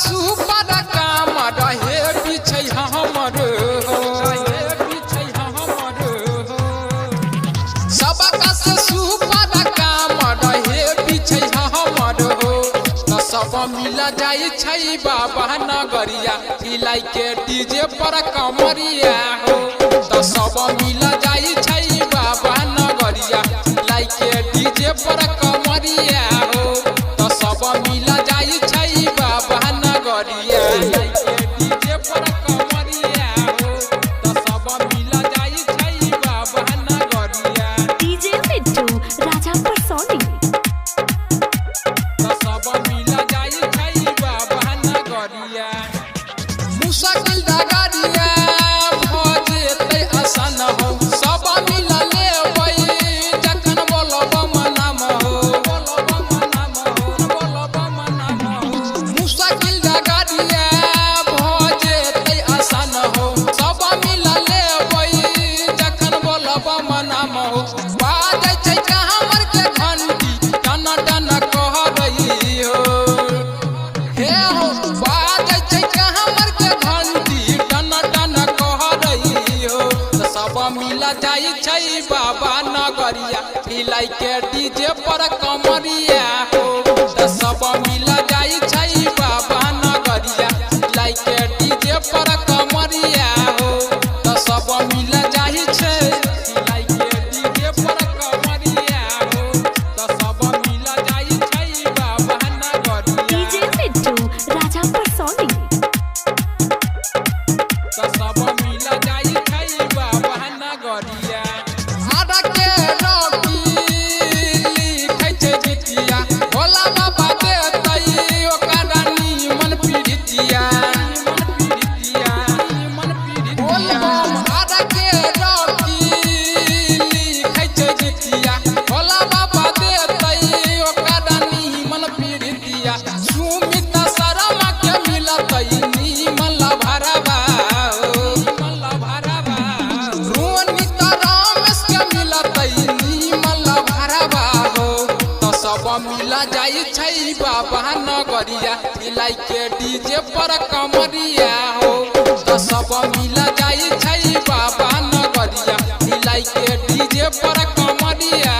super काम रहे पीछे हमर सबका से सुपर काम रहे पीछे हमर तो सब मिला जाई छै बाबा नगरिया हिलाई के डीजे पर कमरिया हो तो सब मिला जाई छै बाबा नगरिया हिलाई के डीजे पर कमरिया हो तो सब मिला जाई छै बाबा नगरिया डीजे पर कमरिया हो तो सब मिला जाई छै बाबा नगरिया डीजे मिट्टू राजा परसोनी तो सब मिला जाई छै बाबा नगरिया मुश्किल डगरिया भजे तै आसान हो सब मिला लेबै जखन बोलब मनाम हो मुश्किल डगरिया भजे तै आसान हो सब मिला लेबै जखन बोलब मनाम हो बाजै छै हमर के घंटी टन टन कह रही हो हे हो बाजै छै हमर के घंटी टन टन कह रही हो तो सब मिला जाई छै बाबा नगरिया हिलाई के डीजे पर कमरिया हो तो सब मिला जाई छै बाबा नगरिया हिलाई के डीजे पर कमरिया हो तो सब मिला जाई छै हिलाई के डीजे पर कमरिया हो तो सब मिला जाई छै बाबा नगरिया डीजे मिट्टू राजा परसोनी तो सब मिला जाई छै बाबा नगरिया आधा के रोटी लिखै छै जितिया भोला बाबा देतै ओकरा नीमन पीड़ितिया आधा के रोटी लिखै छै जितिया भोला बाबा देतै ओकरा नीमन पीड़ितिया सुमित शर्मा के मिलतै नीमन लभरवा रोनित रमेश के मिलतै नीमन लभरवा हो तो सब मिला जाई छै बाबा नगरिया हिलाई के डीजे पर कमरिया हो तो सब मिला जाई छै बाबा नगरिया हिलाई के डीजे पर कमरिया